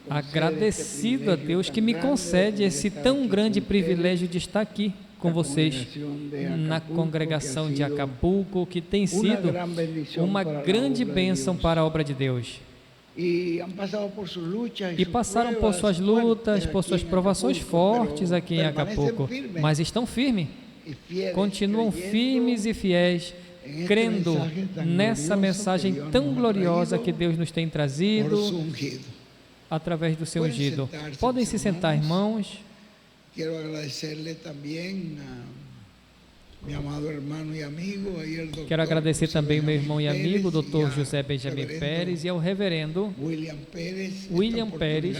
agradecido a Deus que me concede esse tão grande privilégio de estar aqui com vocês na congregação de Acapulco, que tem sido uma grande bênção para a obra de Deus. E passaram por suas lutas, por suas provações fortes aqui em Acapulco, mas estão firmes, continuam firmes e fiéis, crendo nessa mensagem tão gloriosa que Deus nos tem trazido através do seu ungido. Podem se sentar, irmãos. Quero agradecer-lhe também Quero agradecer também o meu irmão e amigo, Dr. José Benjamin Pérez, e ao reverendo William Pérez,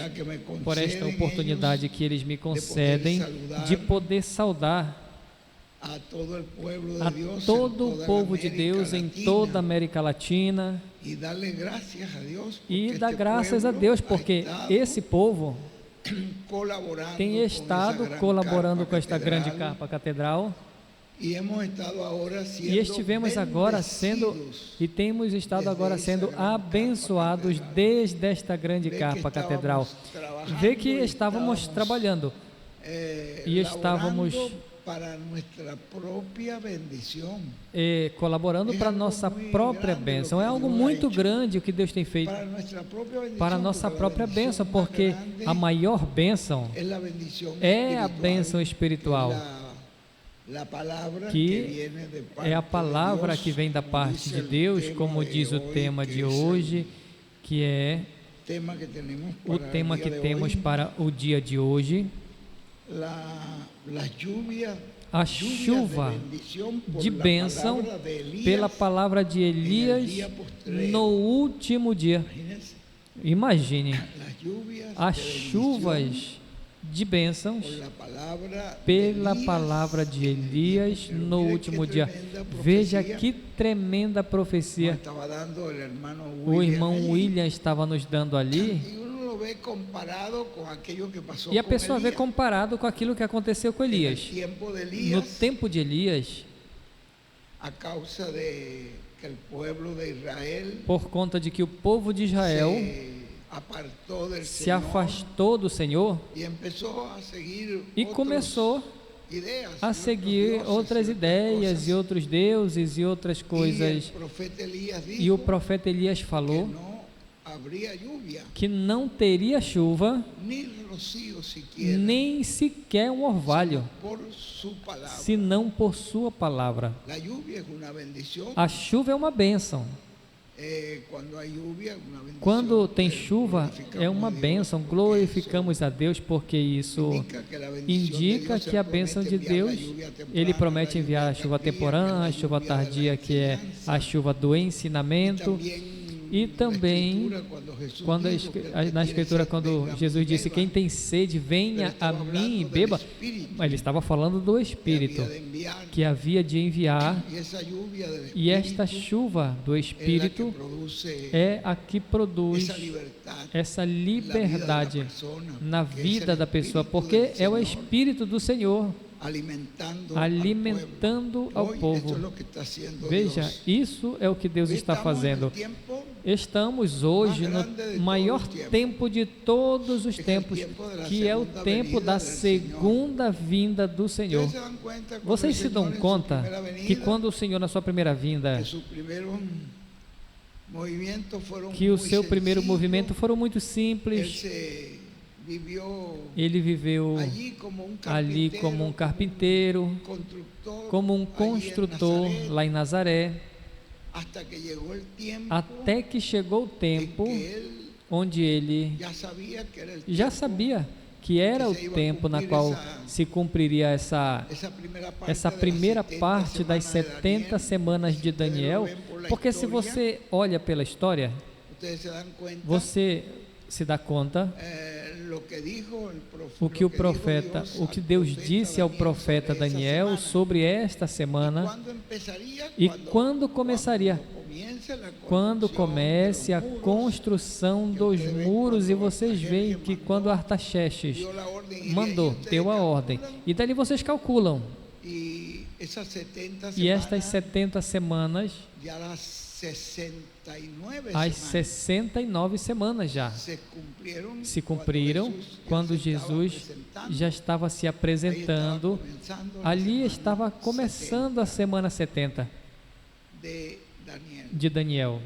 por esta oportunidade que eles me concedem de poder saudar a todo o povo de Deus em toda a América Latina e dar graças a Deus, porque esse povo tem estado colaborando com esta grande capa catedral. E estivemos agora temos estado agora sendo abençoados desde esta grande capa catedral. Vê que estávamos trabalhando e estávamos colaborando para a nossa própria bênção. É algo muito grande o que Deus tem feito para a nossa própria bênção, porque a maior bênção é a bênção espiritual, que é a palavra que vem da parte de Deus, como diz o tema de hoje, que é o tema que temos para o dia de hoje. A chuva de bênção pela palavra de Elias no último dia. Imagine, as chuvas de bênçãos pela palavra de Elias no último dia. Veja que tremenda profecia o irmão William estava nos dando ali. E a pessoa vê comparado com aquilo que aconteceu com Elias. No tempo de Elias, por conta de que o povo de Israel se afastou do Senhor e começou a seguir outras ideias e outros deuses e outras coisas. E o profeta Elias falou que não teria chuva, nem sequer um orvalho, senão por sua palavra. A chuva é uma bênção. Quando tem chuva, é uma bênção. Glorificamos a Deus, porque isso indica que a bênção de Deus, Ele promete enviar a chuva temporânea, a chuva tardia, que é a chuva do ensinamento. E também, na Escritura, quando Jesus disse: quem tem sede, venha a mim e beba, ele estava falando do Espírito que havia de enviar, e esta chuva do Espírito é a que produz essa liberdade na vida da pessoa, porque é o Espírito do Senhor alimentando ao povo. Veja, isso é o que Deus está fazendo. Estamos hoje no maior tempo de todos os tempos, que é o tempo da segunda vinda do Senhor. Vocês se dão conta que quando o Senhor, na sua primeira vinda, que o seu primeiro movimento foram muito simples. Ele viveu ali como um carpinteiro, como um construtor lá em Nazaré, até que chegou o tempo onde ele já sabia que era o tempo na qual se cumpriria essa primeira parte das 70 semanas de Daniel, porque se você olha pela história, você se dá conta o que Deus disse ao profeta Daniel sobre esta semana e quando começaria. Quando comece a construção dos muros, e vocês veem que quando Artaxerxes deu a ordem, e dali vocês calculam, Esas 70 E estas semanas, 70 semanas, ya las 69 as semanas 69 semanas já se cumpriram quando Jesus já estava se apresentando. Ali estava começando a semana 70 de Daniel.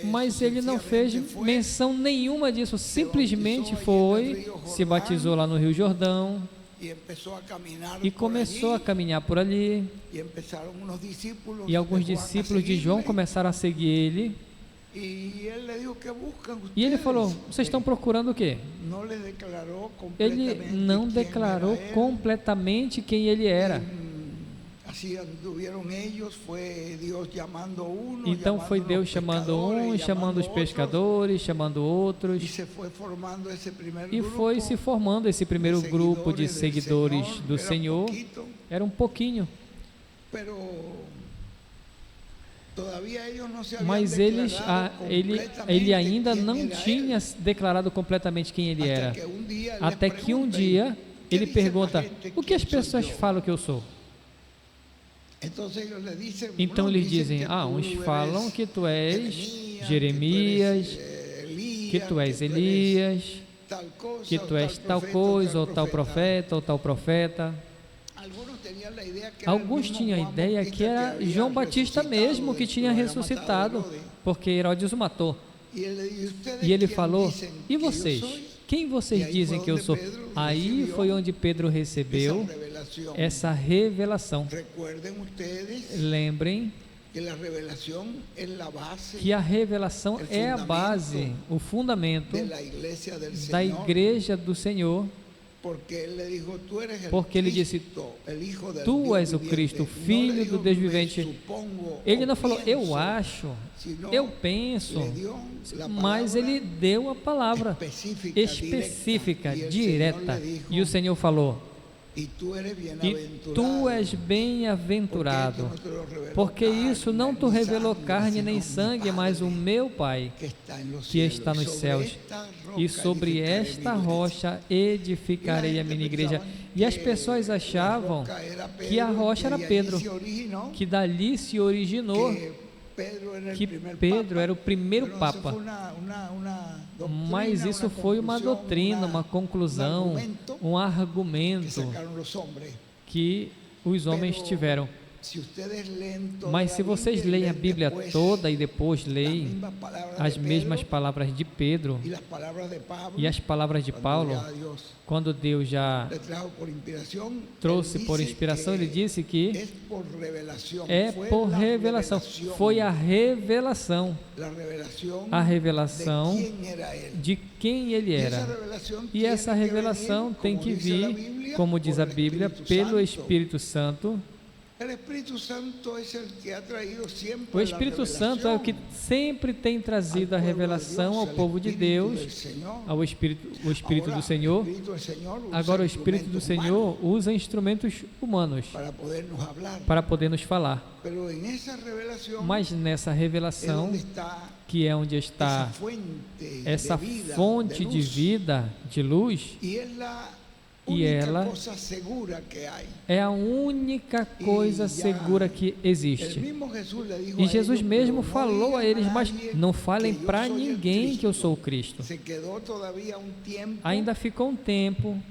Mas ele não fez menção nenhuma disso, simplesmente foi, se batizou lá no Rio Jordão e começou a caminhar por ali. E alguns discípulos de João começaram a seguir ele. E ele falou: vocês estão procurando o quê? Ele não declarou completamente quem ele era. Então foi Deus chamando uns, chamando os pescadores, chamando outros, e foi se formando esse primeiro grupo de seguidores do Senhor. Era um pouquinho, mas ele ainda não tinha declarado completamente quem ele era, até que um dia ele pergunta: o que as pessoas falam que eu sou? Então eles dizem: uns falam que tu és Jeremias, que tu és Elias, que tu és tal coisa, ou tal profeta. Alguns tinham a ideia que era João Batista mesmo que tinha ressuscitado, porque Herodes o matou. E ele falou: e vocês? Quem vocês dizem que eu sou? Aí foi onde Pedro recebeu essa revelação. Lembrem que a revelação é a base, o fundamento da igreja do Senhor. Porque ele disse: tu és o Cristo, Filho do Deus vivente. Ele não falou: eu acho, eu penso, mas ele deu a palavra específica, direta. E o Senhor falou: e tu és bem-aventurado, porque isso não te revelou carne nem sangue, mas o meu Pai que está nos céus. E sobre esta rocha edificarei a minha igreja. E as pessoas achavam que a rocha era Pedro, que dali se originou, que Pedro era o primeiro Papa. Mas isso foi uma doutrina, uma conclusão, um argumento que os homens tiveram. Mas se vocês leem a Bíblia toda e depois leem as mesmas palavras de Pedro e as palavras de Paulo, quando Deus já trouxe por inspiração, ele disse que é por revelação. Foi a revelação de quem ele era. E essa revelação tem que vir, como diz a Bíblia, pelo Espírito Santo. O Espírito Santo é o que sempre tem trazido a revelação ao povo de Deus, o Espírito do Senhor. Agora o Espírito do Senhor usa instrumentos humanos para poder nos falar. Mas nessa revelação, que é onde está essa fonte de vida, de luz, e ela é a única coisa segura que existe. E Jesus mesmo falou a eles: mas não falem para ninguém que eu sou o Cristo. Ainda ficou um tempo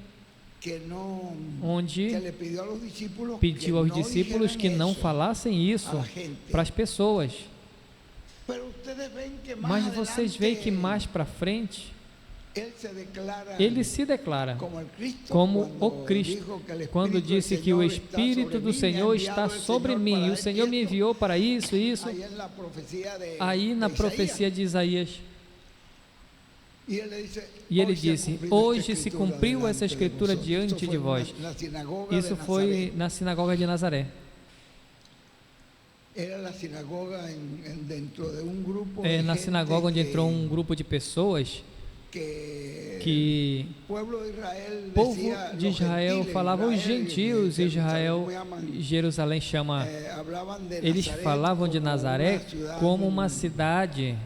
onde pediu aos discípulos que não falassem isso para as pessoas. Mas vocês veem que mais para frente ele se declara como o Cristo, quando disse que o Espírito do Senhor está sobre mim, e o Senhor me enviou para isso e isso. Aí na profecia de Isaías, e ele disse: hoje se cumpriu essa escritura diante de vós. Isso foi na sinagoga de Nazaré. Na sinagoga onde entrou um grupo de pessoas que o povo de Israel falava, os gentios, Israel, Jerusalém chama, eles falavam de Nazaré como uma cidade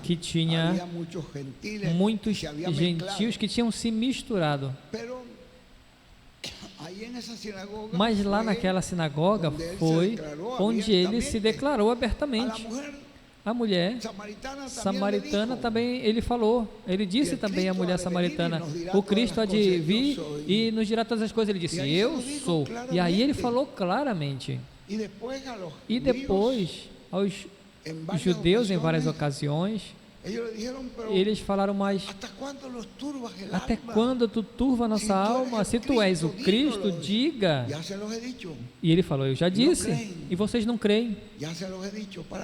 que tinha muitos gentios que tinham se misturado. ahí en esa sinagoga Mas lá fue naquela sinagoga donde él se foi declaró onde ele se abiertamente. declarou A la abertamente. mujer A mulher samaritana também ele falou, ele disse também à mulher samaritana, o Cristo há de vir e nos dirá todas as coisas. Ele disse, eu sou. E aí ele falou claramente. E depois, aos judeus em várias ocasiões, eles falaram, mas até quando tu turva nossa alma? Se tu és o Cristo, diga. E ele falou, eu já disse, e vocês não creem.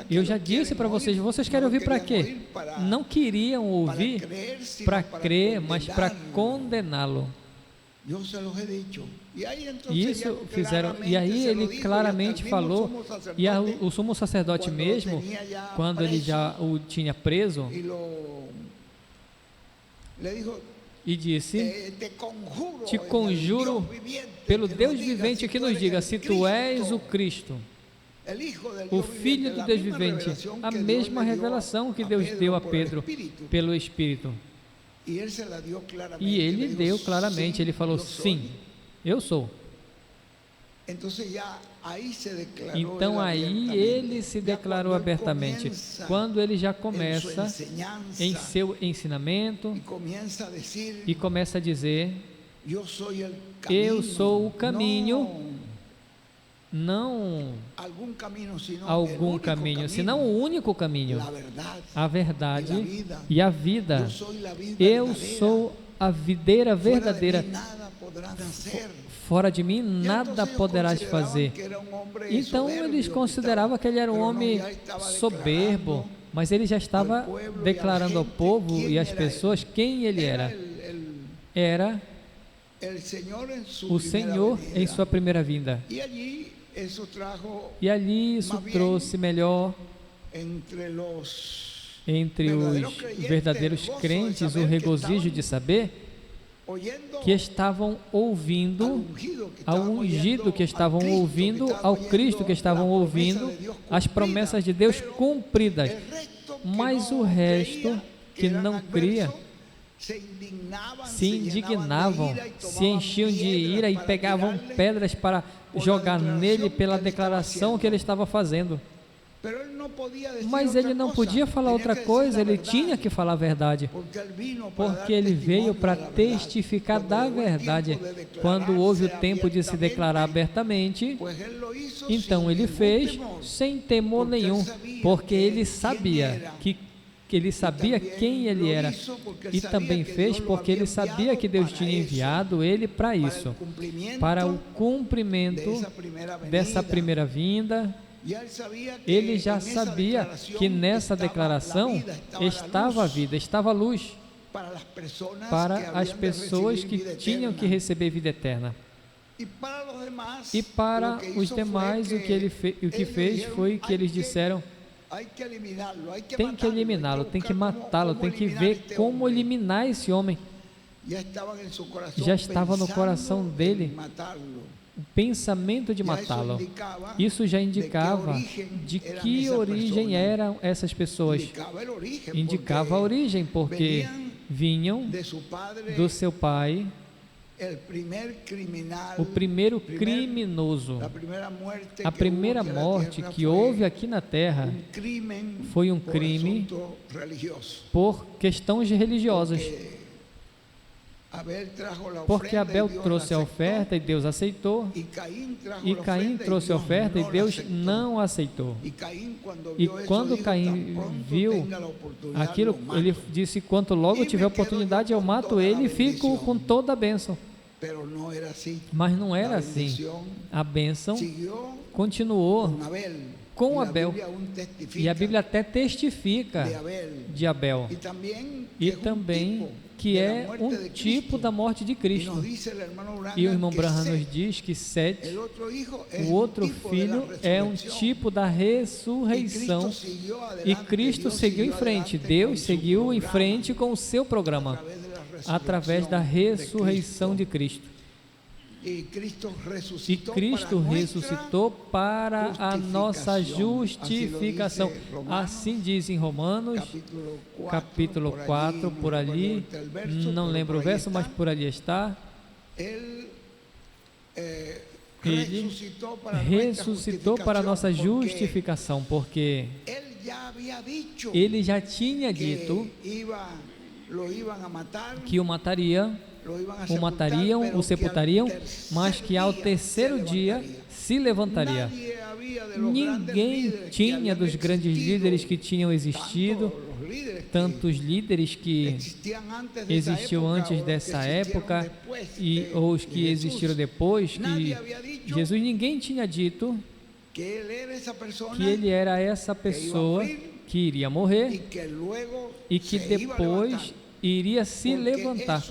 Eu já disse para vocês, vocês querem ouvir para quê? Não queriam ouvir para crer, mas para condená-lo. E isso fizeram, e aí ele claramente falou, e o sumo sacerdote mesmo, quando ele já o tinha preso, e disse, te conjuro pelo Deus vivente que nos diga, se tu és o Cristo, o Filho do Deus vivente, a mesma revelação que Deus deu a Pedro pelo Espírito. E ele deu claramente, ele falou, sim, eu sou. Então aí ele se declarou abertamente, quando ele já começa em seu ensinamento e começa a dizer, eu sou o caminho, não algum caminho, senão o único caminho, a verdade e a vida. Eu sou a videira verdadeira. Fora de mim nada poderás fazer. Então eles consideravam que ele era um homem soberbo, mas ele já estava declarando ao povo e às pessoas quem ele era. Era o Senhor em sua primeira vinda. E ali isso trouxe melhor entre os verdadeiros crentes o regozijo de saber que estavam ouvindo ao ungido, que estavam ouvindo ao Cristo, que estavam ouvindo as promessas de Deus cumpridas. Mas o resto que não cria se indignavam, se enchiam de ira e pegavam pedras para jogar nele pela declaração que ele estava fazendo. Mas ele não podia falar outra coisa, ele tinha que falar a verdade, porque ele veio para testificar da verdade. Quando houve o tempo de se declarar abertamente, então ele fez sem temor nenhum, porque ele sabia quem ele era, e também fez porque ele sabia que Deus tinha enviado ele para isso, para o cumprimento dessa primeira vinda. Ele já sabia que nessa declaração estava a vida, estava a luz para as pessoas que tinham que receber vida eterna. E para os demais, o que fez foi que eles disseram, tem que eliminá-lo, tem que matá-lo, tem que ver como eliminar esse homem. Já estava no coração dele o pensamento de matá-lo. Isso já indicava de que origem eram essas pessoas. Indicava a origem, porque vinham do seu pai, o primeiro criminoso. A primeira morte que houve aqui na terra foi um crime por questões religiosas. Porque Abel trouxe a oferta e Deus aceitou, e Caim trouxe a oferta e Deus não aceitou. E quando Caim viu aquilo, ele disse, quanto logo tiver oportunidade eu mato ele e fico com toda a bênção. Mas não era assim. A bênção continuou com Abel, e a Bíblia até testifica de Abel, e também que é um tipo da morte de Cristo. E o irmão Branham nos diz que Sete, o outro filho, é um tipo da ressurreição, e Cristo seguiu em frente, Deus seguiu em frente com o seu programa, através da ressurreição de Cristo. E Cristo ressuscitou para a nossa justificação. Assim diz em Romanos, capítulo 4, por ali, não lembro o verso, mas por ali está. Ele ressuscitou para a nossa justificação, porque ele já tinha dito que o matariam, o sepultariam, mas que ao terceiro dia se levantaria. Ninguém tinha dos grandes líderes que tinham existido, tantos líderes que existiam antes dessa época ou os que existiram depois, que Jesus, ninguém tinha dito que ele era essa pessoa que iria morrer e que depois iria se levantar,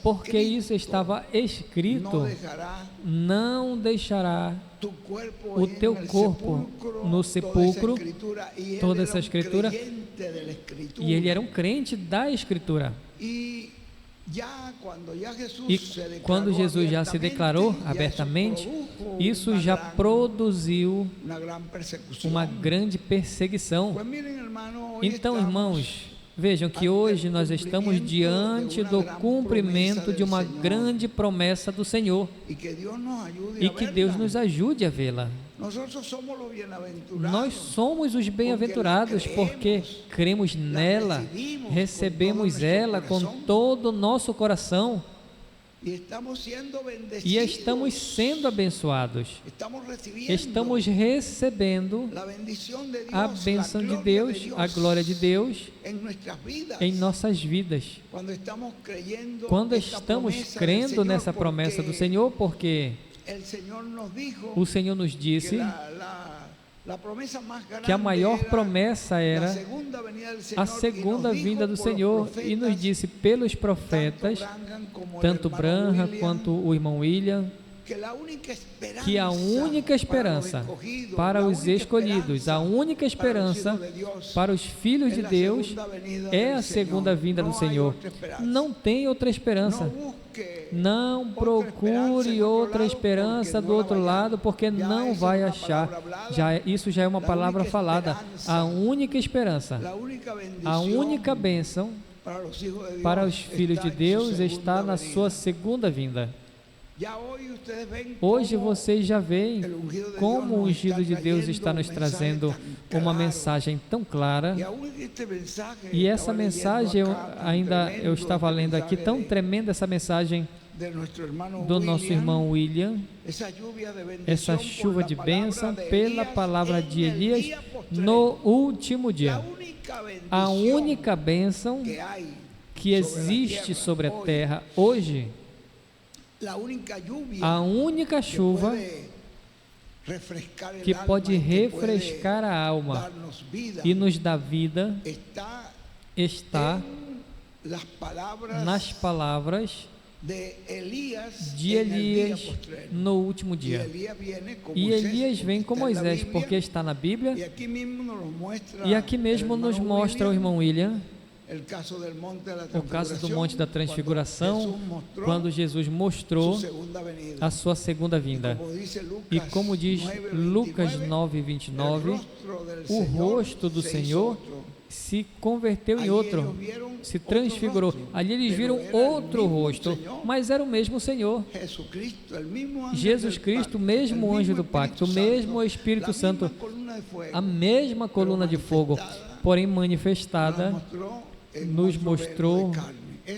porque isso estava escrito: não deixará o teu corpo no sepulcro. Toda essa escritura, e ele era um crente da escritura. E quando Jesus já se declarou abertamente, isso já produziu uma grande perseguição. Então, irmãos, vejam que hoje nós estamos diante do cumprimento de uma grande promessa do Senhor, e que Deus nos ajude a vê-la. Nós somos os bem-aventurados porque cremos nela, recebemos ela com todo o nosso coração e estamos sendo abençoados. Estamos recebendo a bênção de Deus, a glória de Deus em nossas vidas. Quando estamos crendo nessa promessa do Senhor, porque o Senhor nos disse que a maior promessa era a segunda vinda do Senhor, e nos disse pelos profetas, tanto Branham quanto o irmão William, que a única esperança para os escolhidos, a única esperança para os filhos de Deus é a segunda vinda do Senhor. Não tem outra esperança. Não procure outra esperança do outro lado, porque não vai achar. Isso já é uma palavra falada. A única esperança, a única bênção para os filhos de Deus está na sua segunda vinda. Hoje vocês já veem como o ungido de Deus está nos trazendo uma mensagem tão clara, e essa mensagem eu estava lendo aqui, tão tremenda essa mensagem do nosso irmão William, essa chuva de bênção pela palavra de Elias no último dia. A única bênção que existe sobre a terra hoje, a única chuva que pode refrescar a alma e nos dar vida, está nas palavras de Elias no último dia. E Elias vem com Moisés, porque está na Bíblia, e aqui mesmo nos mostra o irmão William o caso do Monte da Transfiguração, quando Jesus mostrou a sua segunda vinda. E como diz Lucas 9:29, o rosto do Senhor se converteu em outro, se transfigurou. Ali eles viram outro rosto, mas era o mesmo Senhor, Jesus Cristo, o mesmo anjo do pacto, o mesmo Espírito Santo, a mesma coluna de fogo, porém manifestada, nos mostrou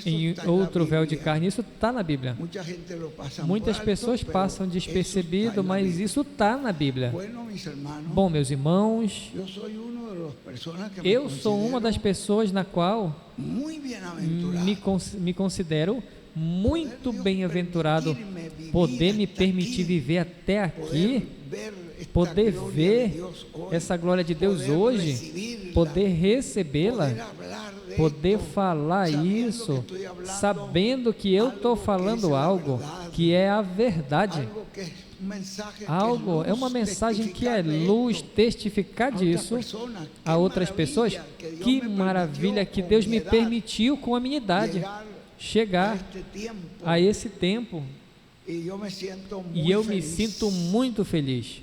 em outro véu de carne. Isso está na Bíblia. Muitas pessoas passam despercebido, mas isso está na Bíblia. Bom, meus irmãos, eu sou uma das pessoas na qual me considero muito bem-aventurado, poder me permitir viver até aqui, poder ver essa glória de Deus hoje, poder recebê-la, poder falar isso, sabendo que eu estou falando algo que é a verdade. Algo, é uma mensagem que é luz, testificar disso a outras pessoas. Que maravilha que Deus me permitiu, com a minha idade, chegar a esse tempo, e eu me sinto muito feliz,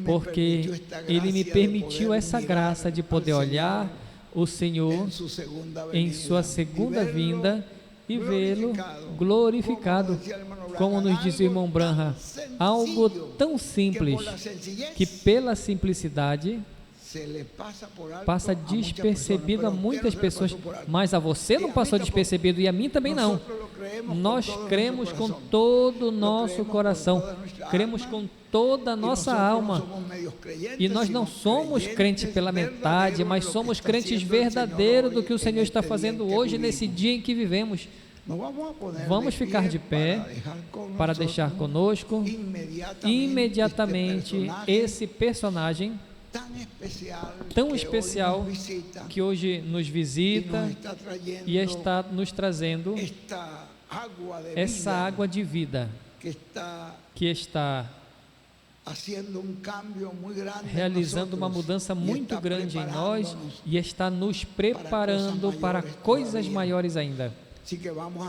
porque Ele me permitiu essa graça de poder olhar o Senhor em sua segunda vinda e ver a glória e vê-lo glorificado. Como nos diz o irmão Branham, algo tão simples que pela simplicidade passa despercebido a muitas pessoas, mas a você não passou despercebido e a mim também não. Nós cremos com todo o nosso coração, cremos com toda a nossa alma, e nós não somos crentes pela metade, mas somos crentes verdadeiros do que o Senhor está fazendo hoje, nesse dia em que vivemos. Vamos ficar de pé para deixar conosco imediatamente esse personagem tão especial que hoje nos visita e está nos trazendo essa água de vida que está realizando uma mudança muito grande em nós e está nos preparando para coisas maiores ainda.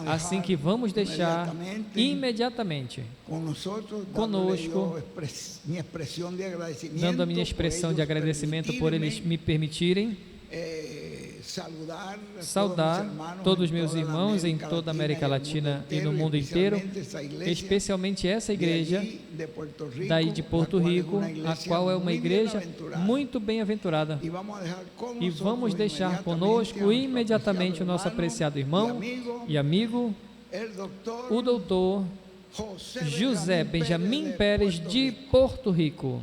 Assim que vamos deixar imediatamente conosco, dando a minha expressão de agradecimento por eles me permitirem saudar todos os meus irmãos em toda a América Latina e no mundo inteiro, especialmente essa igreja daí de Porto Rico, a qual é uma igreja muito bem-aventurada. E vamos deixar conosco imediatamente o nosso apreciado irmão e amigo, o doutor José Benjamin Pérez de Porto Rico.